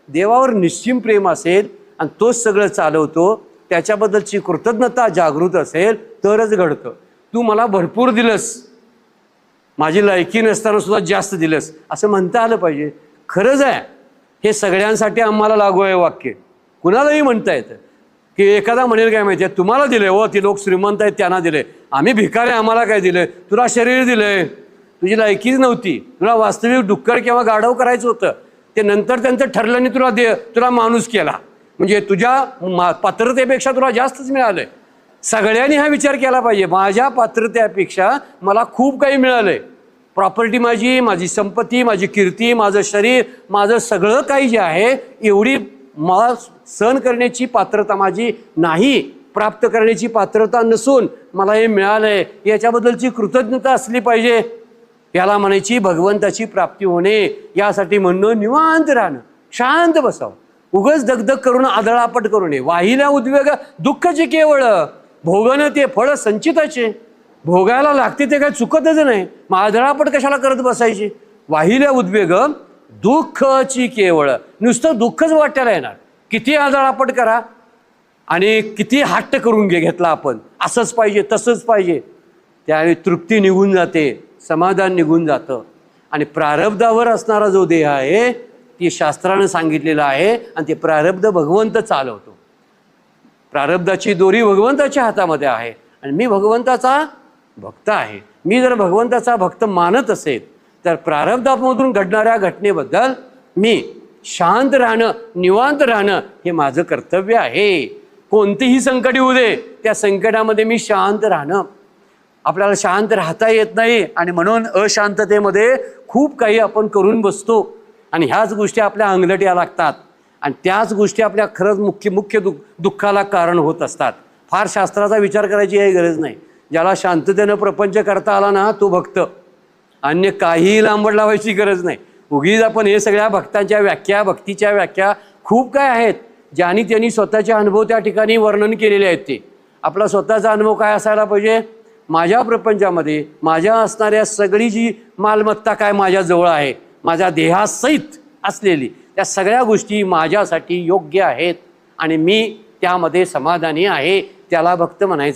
देवावर निश्चिम प्रेम असेल आणि तोच सगळं चालवतो, त्याच्याबद्दलची कृतज्ञता जागृत असेल तरच घडतं. तू मला भरपूर दिलंस, माझी लायकी नसताना सुद्धा जास्त दिलंस असं म्हणता आलं पाहिजे. खरंच आहे, हे सगळ्यांसाठी आम्हाला लागू आहे वाक्य. कुणालाही म्हणता येतं की एखादा म्हणेल काय माहिती आहे, तुम्हाला दिले हो, ती लोक श्रीमंत आहेत त्यांना दिले, आम्ही भिकारी आम्हाला काय दिलं, तुला शरीर दिलंय, तुझी लायकीच नव्हती, तुला वास्तविक डुक्कर किंवा गाढव करायचं होतं, ते नंतर त्यांचं ठरल्याने तुला माणूस केला, म्हणजे तुझ्या पात्रतेपेक्षा तुला जास्तच मिळालंय. सगळ्यांनी हा विचार केला पाहिजे, माझ्या पात्रतेपेक्षा मला खूप काही मिळालंय. प्रॉपर्टी माझी संपत्ती, माझी कीर्ती, माझं शरीर, माझं सगळं काही जे आहे, एवढी मला सहन करण्याची पात्रता माझी नाही, प्राप्त करण्याची पात्रता नसून मला हे मिळालंय, याच्याबद्दलची कृतज्ञता असली पाहिजे. याला म्हणायची भगवंताची प्राप्ती होणे. यासाठी म्हणणं निवांत राहणं, शांत बसावं, उगच दगदग करून आदळापट करू नये. वाहिल्या उद्वेग दुःखाचे केवळ, भोगणं ते फळ संचिताचे. भोगायला लागते ते काय चुकतच नाही, मग आदळापट कशाला करत बसायची. वाहिल्या उद्वेग दुःखाची केवळ, नुसतं दुःखच वाटायला येणार. किती आदळापट करा आणि किती हट्ट करून घेतला आपण, असंच पाहिजे तसंच पाहिजे, त्यावेळी तृप्ती निघून जाते, समाधान निघून जातं. आणि प्रारब्धावर असणारा जो देह आहे ती शास्त्रानं सांगितलेलं आहे, आणि ते प्रारब्ध भगवंत चालवतो. प्रारब्धाची दोरी भगवंताच्या हातामध्ये आहे, आणि मी भगवंताचा भक्त आहे. मी जर भगवंताचा भक्त मानत असेल तर प्रारब्धामधून घडणाऱ्या घटनेबद्दल मी शांत राहणं, निवांत राहणं हे माझं कर्तव्य आहे. कोणतेही संकट येऊ दे, त्या संकटामध्ये मी शांत राहणं. आपल्याला शांत राहता येत नाही, आणि म्हणून अशांततेमध्ये खूप काही आपण करून बसतो, आणि ह्याच गोष्टी आपल्या अंगलट या लागतात, आणि त्याच गोष्टी आपल्या खरंच मुख्य दुःखाला कारण होत असतात. फार शास्त्राचा विचार करायची काही गरज नाही. ज्याला शांततेनं प्रपंच करता आला ना तो भक्त, अन्य काहीही लांबड लावायची गरज नाही. उगीच आपण हे सगळ्या भक्तांच्या व्याख्या, भक्तीच्या व्याख्या खूप काय आहेत, ज्यांनी त्यांनी स्वतःचे अनुभव त्या ठिकाणी वर्णन केलेले आहेत. ते आपला स्वतःचा अनुभव काय असायला पाहिजे, माझ्या प्रपंचामध्ये माझ्या असणाऱ्या सगळी जी मालमत्ता काय माझ्याजवळ आहे, माझ्या देहासहित असलेली त्या सगळ्या गोष्टी माझ्यासाठी योग्य आहेत, आणि मी त्यामध्ये समाधानी आहे, त्याला भक्त म्हणायचं.